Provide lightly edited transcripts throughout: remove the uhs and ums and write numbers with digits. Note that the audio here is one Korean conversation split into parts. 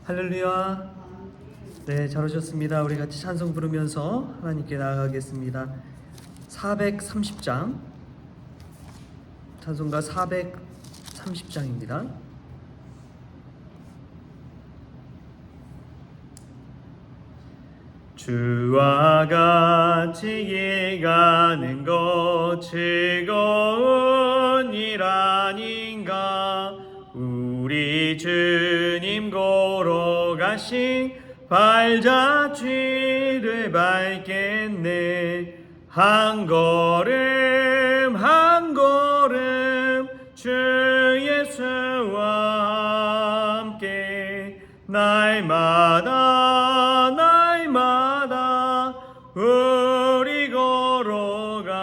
할렐루야. 네, 잘 오셨습니다. 우리 같이 찬송 부르면서 하나님께 나아가겠습니다. 430장 찬송가 430장입니다. 주와 같이 가는 것 즐거운 일 아닌가. 우리 주님 걸어가신 발자취를 밟겠네. 한 걸음 한 걸음 주 예수와 함께 날마다 날마다 우리 걸어가리.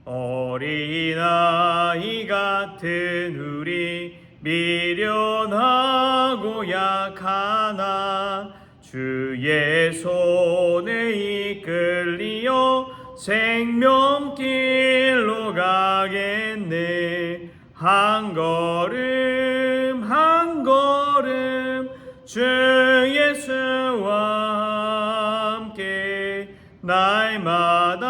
어린아이 같은 우리 미련하고 약하나 주의 손에 이끌리어 생명길로 가겠네. 한 걸음 한 걸음 주 예수와 함께 날마다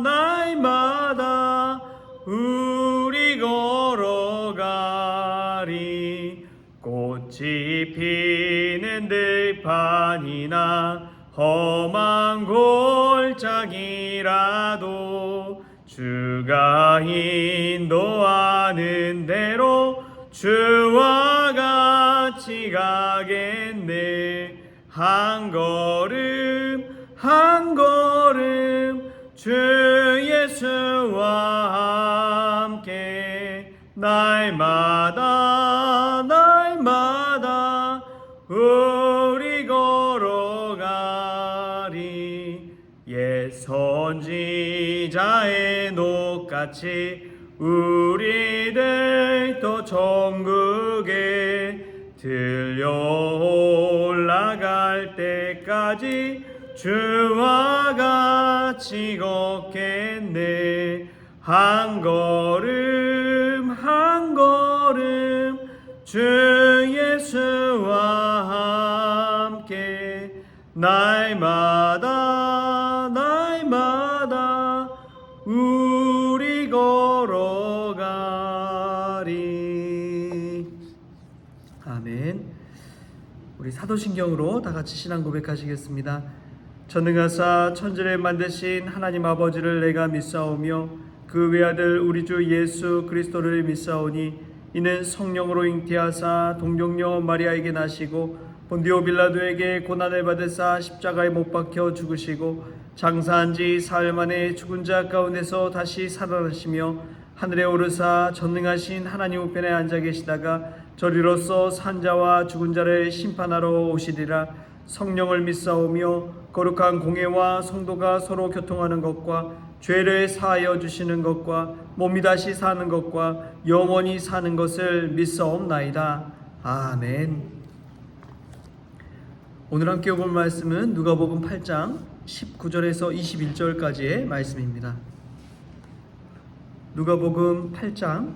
날마다 우리 걸어가리. 꽃이 피는 들판이나 험한 골짜기라도 주가 인도하는 대로 주와 같이 가겠네. 한 걸음 한 걸음 주 예수와 함께 날마다 날마다 우리 걸어가리. 옛 선지자의 녹같이 우리들도 천국에 들려 올라갈 때까지 주와 같이 걷겠네. 한 걸음 한 걸음 주 예수와 함께 날마다 날마다 우리 걸어가리. 아멘. 우리 사도신경으로 다 같이 신앙 고백하시겠습니다. 전능하사 천지를 만드신 하나님 아버지를 내가 믿사오며 그 외아들 우리 주 예수 그리스도를 믿사오니 이는 성령으로 잉태하사 동정녀 마리아에게 나시고 본디오 빌라도에게 고난을 받으사 십자가에 못 박혀 죽으시고 장사한 지 사흘 만에 죽은 자 가운데서 다시 살아나시며 하늘에 오르사 전능하신 하나님 우편에 앉아 계시다가 저리로서 산자와 죽은 자를 심판하러 오시리라. 성령을 믿사오며 거룩한 공회와 성도가 서로 교통하는 것과 죄를 사하여 주시는 것과 몸이 다시 사는 것과 영원히 사는 것을 믿사옵나이다. 아멘. 오늘 함께 볼 말씀은 누가복음 8장 19절에서 21절까지의 말씀입니다. 누가복음 8장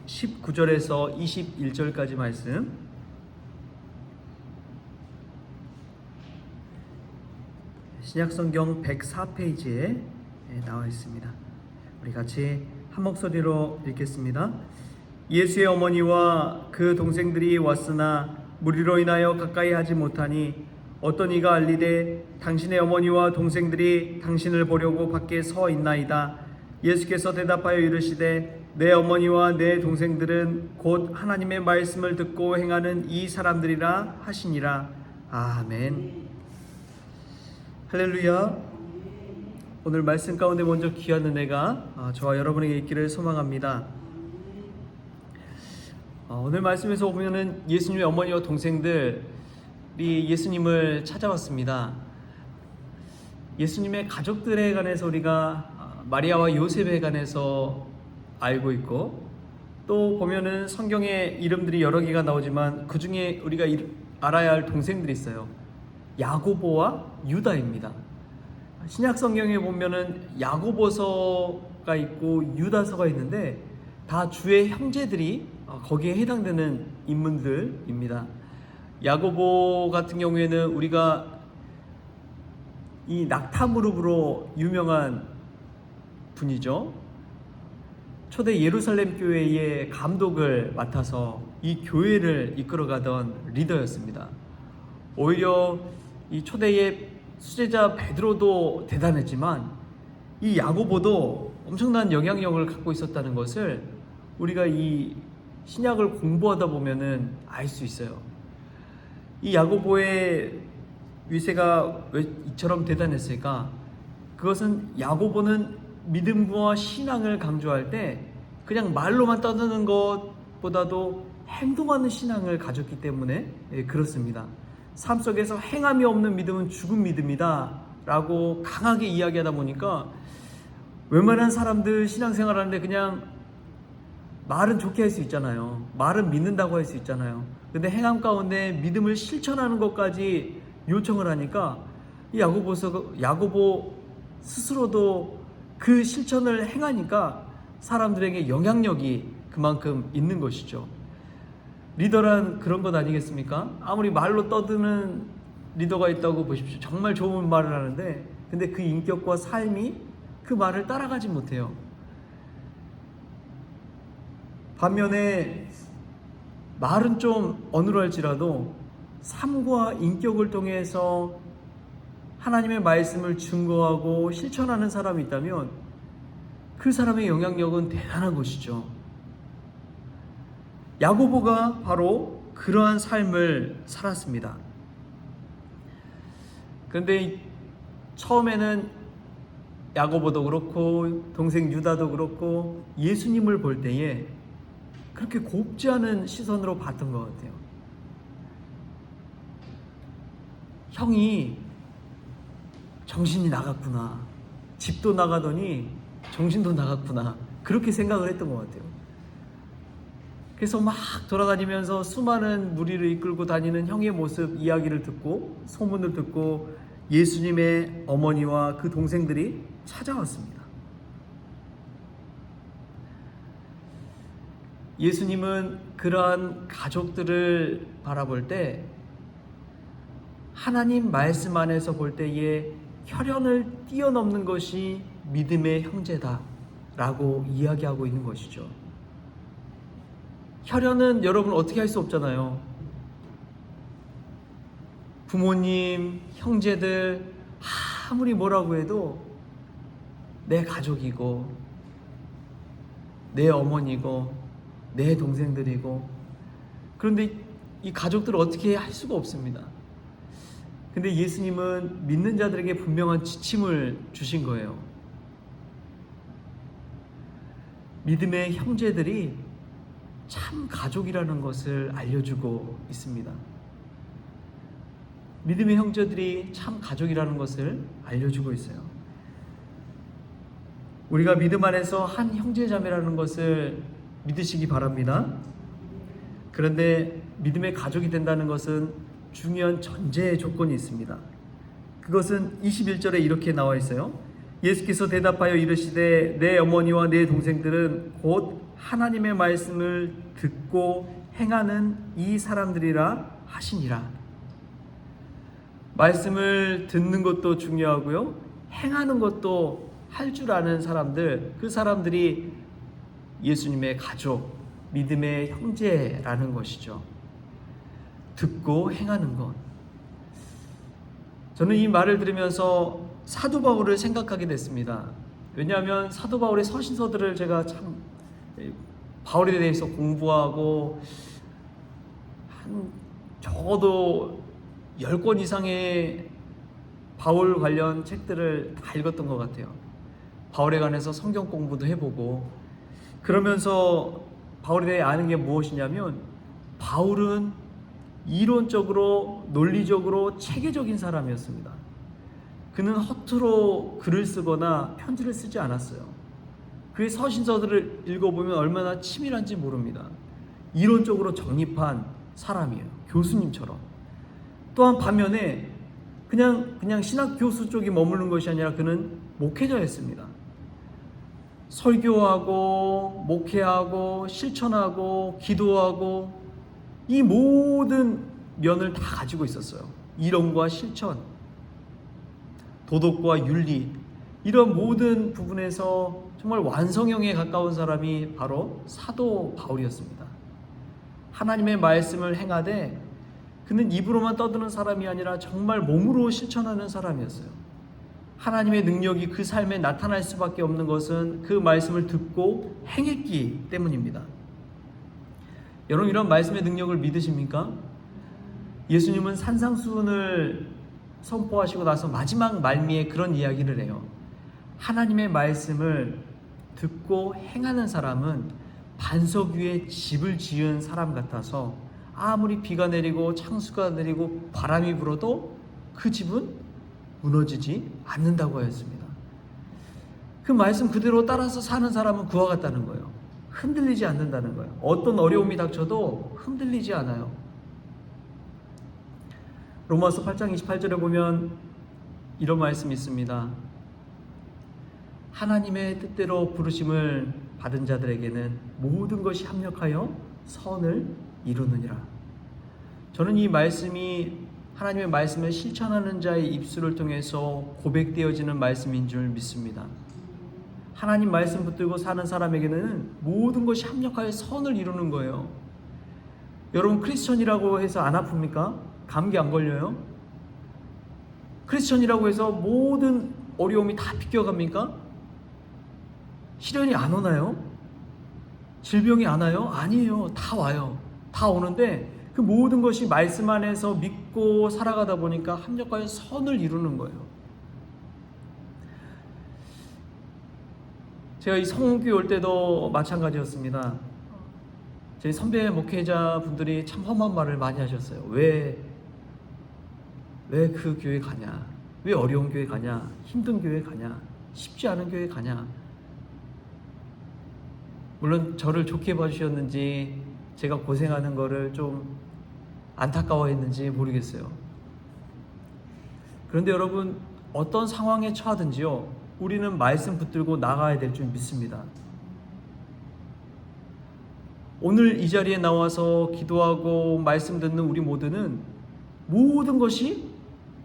19절에서 21절까지 말씀. 신약성경 104페이지에 나와 있습니다. 우리 같이 한 목소리로 읽겠습니다. 예수의 어머니와 그 동생들이 왔으나 무리로 인하여 가까이 하지 못하니 어떤 이가 알리되 당신의 어머니와 동생들이 당신을 보려고 밖에 서 있나이다. 예수께서 대답하여 이르시되 내 어머니와 내 동생들은 곧 하나님의 말씀을 듣고 행하는 이 사람들이라 하시니라. 아멘. 할렐루야. 오늘 말씀 가운데 먼저 귀한 은혜가 저와 여러분에게 있기를 소망합니다. 오늘 말씀에서 보면은 예수님의 어머니와 동생들이 예수님을 찾아왔습니다. 예수님의 가족들에 관해서 우리가 마리아와 요셉에 관해서 알고 있고, 또 보면은 성경에 이름들이 여러 개가 나오지만 그 중에 우리가 알아야 할 동생들이 있어요. 야고보와 유다입니다. 신약 성경에 보면은 야고보서가 있고 유다서가 있는데 다 주의 형제들이 거기에 해당되는 인물들입니다. 야고보 같은 경우에는 우리가 이 낙타무릎으로 유명한 분이죠. 초대 예루살렘 교회의 감독을 맡아서 이 교회를 이끌어가던 리더였습니다. 오히려 이 초대의 수제자 베드로도 대단했지만 이 야고보도 엄청난 영향력을 갖고 있었다는 것을 우리가 이 신약을 공부하다 보면은 알 수 있어요. 이 야고보의 위세가 왜 이처럼 대단했을까? 그것은 야고보는 믿음과 신앙을 강조할 때 그냥 말로만 떠드는 것보다도 행동하는 신앙을 가졌기 때문에 그렇습니다. 삶 속에서 행함이 없는 믿음은 죽은 믿음이다 라고 강하게 이야기하다 보니까 웬만한 사람들 신앙생활 하는데 그냥 말은 좋게 할 수 있잖아요. 말은 믿는다고 할 수 있잖아요. 근데 행함 가운데 믿음을 실천하는 것까지 요청을 하니까 이 야고보 스스로도 그 실천을 행하니까 사람들에게 영향력이 그만큼 있는 것이죠. 리더란 그런 것 아니겠습니까? 아무리 말로 떠드는 리더가 있다고 보십시오. 정말 좋은 말을 하는데 근데 그 인격과 삶이 그 말을 따라가지 못해요. 반면에 말은 좀 어눌할지라도 삶과 인격을 통해서 하나님의 말씀을 증거하고 실천하는 사람이 있다면 그 사람의 영향력은 대단한 것이죠. 야고보가 바로 그러한 삶을 살았습니다. 그런데 처음에는 야고보도 그렇고 동생 유다도 그렇고 예수님을 볼 때에 그렇게 곱지 않은 시선으로 봤던 것 같아요. 형이 정신이 나갔구나. 집도 나가더니 정신도 나갔구나. 그렇게 생각을 했던 것 같아요. 그래서 막 돌아다니면서 수많은 무리를 이끌고 다니는 형의 모습 이야기를 듣고 소문을 듣고 예수님의 어머니와 그 동생들이 찾아왔습니다. 예수님은 그러한 가족들을 바라볼 때 하나님 말씀 안에서 볼 때에 혈연을 뛰어넘는 것이 믿음의 형제다라고 이야기하고 있는 것이죠. 혈연은 여러분 어떻게 할 수 없잖아요. 부모님, 형제들 아무리 뭐라고 해도 내 가족이고 내 어머니고 내 동생들이고 그런데 이 가족들을 어떻게 할 수가 없습니다. 근데 예수님은 믿는 자들에게 분명한 지침을 주신 거예요. 믿음의 형제들이 참 가족이라는 것을 알려주고 있습니다. 믿음의 형제들이 참 가족이라는 것을 알려주고 있어요. 우리가 믿음 안에서 한 형제자매라는 것을 믿으시기 바랍니다. 그런데 믿음의 가족이 된다는 것은 중요한 전제 조건이 있습니다. 그것은 21절에 이렇게 나와 있어요. 예수께서 대답하여 이르시되 내 어머니와 내 동생들은 곧 하나님의 말씀을 듣고 행하는 이 사람들이라 하시니라. 말씀을 듣는 것도 중요하고요. 행하는 것도 할 줄 아는 사람들, 그 사람들이 예수님의 가족, 믿음의 형제라는 것이죠. 듣고 행하는 것. 저는 이 말을 들으면서 사도 바울을 생각하게 됐습니다. 왜냐하면 사도 바울의 서신서들을 제가 참 바울에 대해서 공부하고 한 적어도 10권 이상의 바울 관련 책들을 다 읽었던 것 같아요. 바울에 관해서 성경 공부도 해보고 그러면서 바울에 대해 아는 게 무엇이냐면 바울은 이론적으로 논리적으로 체계적인 사람이었습니다. 그는 허투루 글을 쓰거나 편지를 쓰지 않았어요. 그의 서신서들을 읽어보면 얼마나 치밀한지 모릅니다. 이론적으로 정립한 사람이에요. 교수님처럼. 또한 반면에 그냥 신학 교수 쪽에 머무는 것이 아니라 그는 목회자였습니다. 설교하고 목회하고 실천하고 기도하고 이 모든 면을 다 가지고 있었어요. 이론과 실천, 도덕과 윤리, 이런 모든 부분에서 정말 완성형에 가까운 사람이 바로 사도 바울이었습니다. 하나님의 말씀을 행하되 그는 입으로만 떠드는 사람이 아니라 정말 몸으로 실천하는 사람이었어요. 하나님의 능력이 그 삶에 나타날 수밖에 없는 것은 그 말씀을 듣고 행했기 때문입니다. 여러분, 이런 말씀의 능력을 믿으십니까? 예수님은 산상수훈을 선포하시고 나서 마지막 말미에 그런 이야기를 해요. 하나님의 말씀을 듣고 행하는 사람은 반석 위에 집을 지은 사람 같아서 아무리 비가 내리고 창수가 내리고 바람이 불어도 그 집은 무너지지 않는다고 하였습니다. 그 말씀 그대로 따라서 사는 사람은 그와 같다는 거예요. 흔들리지 않는다는 거예요. 어떤 어려움이 닥쳐도 흔들리지 않아요. 로마서 8장 28절에 보면 이런 말씀이 있습니다. 하나님의 뜻대로 부르심을 받은 자들에게는 모든 것이 합력하여 선을 이루느니라. 저는 이 말씀이 하나님의 말씀을 실천하는 자의 입술을 통해서 고백되어지는 말씀인 줄 믿습니다. 하나님 말씀 붙들고 사는 사람에게는 모든 것이 합력하여 선을 이루는 거예요. 여러분, 크리스천이라고 해서 안 아픕니까? 감기 안 걸려요? 크리스천이라고 해서 모든 어려움이 다 비껴갑니까? 시련이 안 오나요? 질병이 안 와요? 아니에요. 다 와요. 다 오는데 그 모든 것이 말씀 안에서 믿고 살아가다 보니까 합력하여 선을 이루는 거예요. 제가 이 성교회 올 때도 마찬가지였습니다. 저희 선배 목회자분들이 참 험한 말을 많이 하셨어요. 왜 그 교회 가냐? 왜 어려운 교회 가냐? 힘든 교회 가냐? 쉽지 않은 교회 가냐? 물론 저를 좋게 봐주셨는지 제가 고생하는 거를 좀 안타까워했는지 모르겠어요. 그런데 여러분, 어떤 상황에 처하든지요, 우리는 말씀 붙들고 나가야 될 줄 믿습니다. 오늘 이 자리에 나와서 기도하고 말씀 듣는 우리 모두는 모든 것이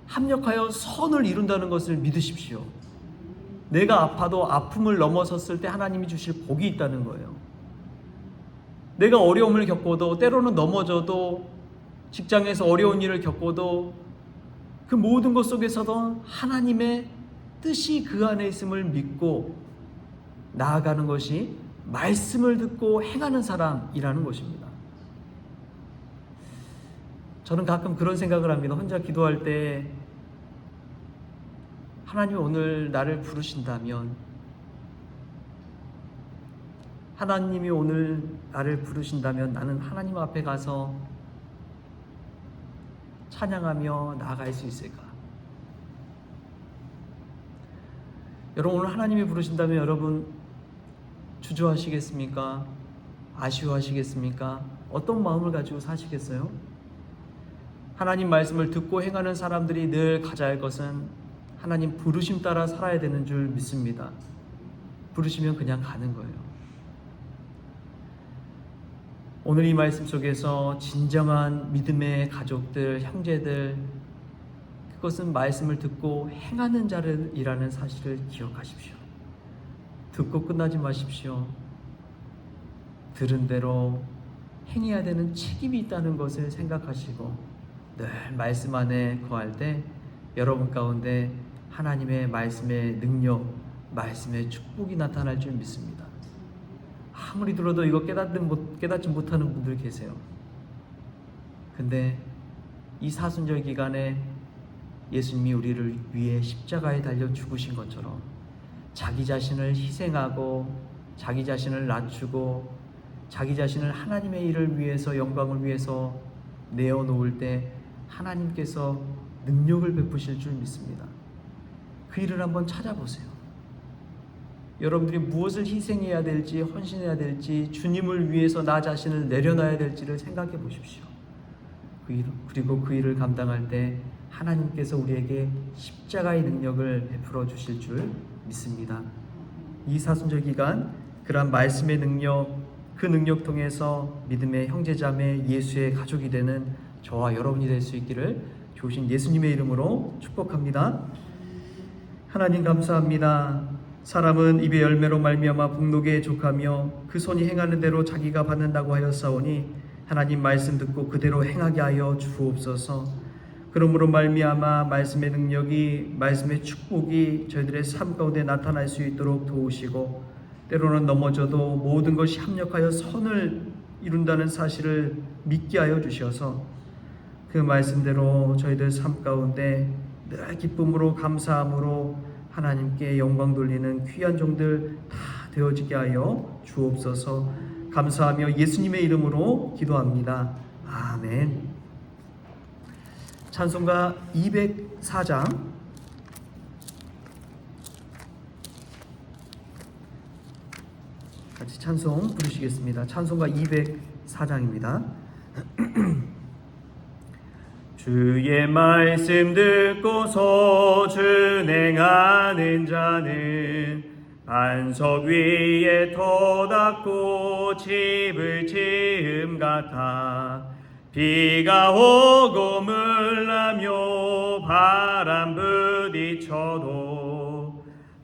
합력하여 선을 이룬다는 것을 믿으십시오. 내가 아파도 아픔을 넘어섰을 때 하나님이 주실 복이 있다는 거예요. 내가 어려움을 겪어도, 때로는 넘어져도, 직장에서 어려운 일을 겪어도 그 모든 것 속에서도 하나님의 뜻이 그 안에 있음을 믿고 나아가는 것이 말씀을 듣고 행하는 사람이라는 것입니다. 저는 가끔 그런 생각을 합니다. 혼자 기도할 때 하나님이 오늘 나를 부르신다면, 하나님이 오늘 나를 부르신다면 나는 하나님 앞에 가서 찬양하며 나아갈 수 있을까? 여러분, 오늘 하나님이 부르신다면 여러분 주저하시겠습니까? 아쉬워하시겠습니까? 어떤 마음을 가지고 사시겠어요? 하나님 말씀을 듣고 행하는 사람들이 늘 가져야 할 것은 하나님 부르심 따라 살아야 되는 줄 믿습니다. 부르시면 그냥 가는 거예요. 오늘 이 말씀 속에서 진정한 믿음의 가족들, 형제들, 그것은 말씀을 듣고 행하는 자들이라는 사실을 기억하십시오. 듣고 끝나지 마십시오. 들은 대로 행해야 되는 책임이 있다는 것을 생각하시고 늘 말씀 안에 거할 때 여러분 가운데 하나님의 말씀의 능력, 말씀의 축복이 나타날 줄 믿습니다. 아무리 들어도 이거 깨닫지 못하는 분들 계세요. 근데 이 사순절 기간에 예수님이 우리를 위해 십자가에 달려 죽으신 것처럼 자기 자신을 희생하고 자기 자신을 낮추고 자기 자신을 하나님의 일을 위해서, 영광을 위해서 내어놓을 때 하나님께서 능력을 베푸실 줄 믿습니다. 그 일을 한번 찾아보세요. 여러분들이 무엇을 희생해야 될지, 헌신해야 될지, 주님을 위해서 나 자신을 내려놔야 될지를 생각해 보십시오. 그리고 그 일을 감당할 때 하나님께서 우리에게 십자가의 능력을 베풀어 주실 줄 믿습니다. 이 사순절 기간 그러한 말씀의 능력, 그 능력 통해서 믿음의 형제자매 예수의 가족이 되는 저와 여러분이 될 수 있기를 주신 예수님의 이름으로 축복합니다. 하나님 감사합니다. 사람은 입의 열매로 말미암아 복록에 족하며 그 손이 행하는 대로 자기가 받는다고 하였사오니 하나님 말씀 듣고 그대로 행하게 하여 주옵소서. 그러므로 말미암아 말씀의 능력이, 말씀의 축복이 저희들의 삶 가운데 나타날 수 있도록 도우시고, 때로는 넘어져도 모든 것이 합력하여 선을 이룬다는 사실을 믿게 하여 주셔서 그 말씀대로 저희들 삶 가운데 늘 기쁨으로 감사함으로 하나님께 영광 돌리는 귀한 종들 다 되어지게 하여 주옵소서. 감사하며 예수님의 이름으로 기도합니다. 아멘. 찬송가 204장 같이 찬송 부르시겠습니다. 찬송가 204장입니다. 주의 말씀 듣고서 준행하는 자는 반석 위에 터닫고 집을 지음 같아 비가 오고 물나며 바람 부딪혀도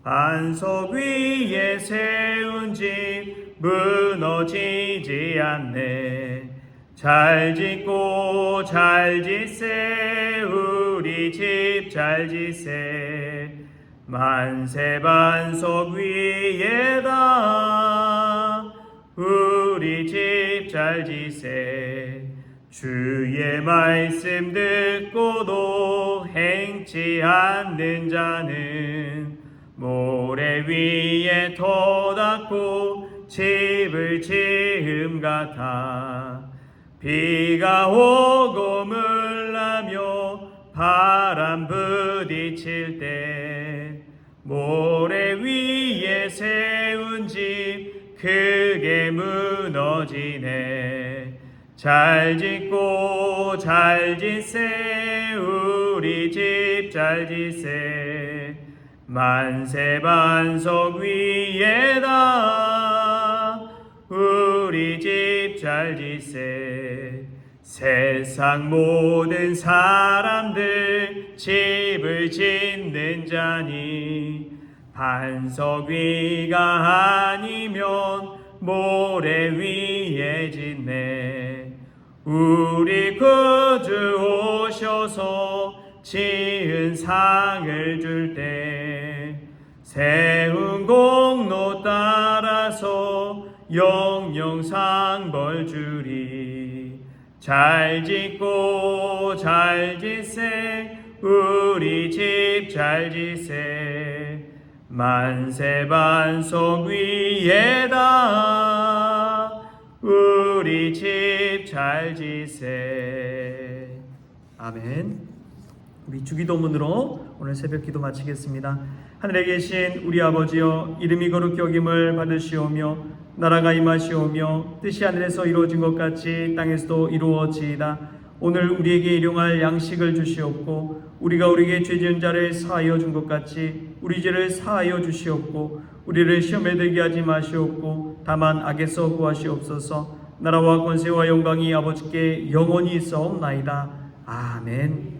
반석 위에 세운 집 무너지지 않네. 잘 짓고 잘 짓세 우리 집 잘 짓세 만세 반석 위에다 우리 집 잘 짓세. 주의 말씀 듣고도 행치 않는 자는 모래 위에 터닫고 집을 지음 같아 비가 오고 물나며 바람 부딪힐 때 모래 위에 세운 집 크게 무너지네. 잘 짓고 잘 짓세 우리 집 잘 짓세 만세 반석 위에다 우리 집 잘 짓세. 세상 모든 사람들 집을 짓는 자니 반석 위가 아니면 모래 위에 짓네. 우리 구주 오셔서 지은 상을 줄 때 세운 공로 따라서 영영 상벌 주리. 잘 짓고 잘 짓세 우리 집 잘 짓세 만세 반석 위에다 우리 집 잘 짓세. 아멘. 우리 주기도문으로 오늘 새벽 기도 마치겠습니다. 하늘에 계신 우리 아버지여, 이름이 거룩히 여김을 받으시오며 나라가 임하시오며 뜻이 하늘에서 이루어진 것 같이 땅에서도 이루어지이다. 오늘 우리에게 일용할 양식을 주시옵고 우리가 우리에게 죄 지은 자를 사하여 준 것 같이 우리 죄를 사하여 주시옵고 우리를 시험에 들게 하지 마시옵고 다만 악에서 구하시옵소서. 나라와 권세와 영광이 아버지께 영원히 있사옵나이다. 아멘.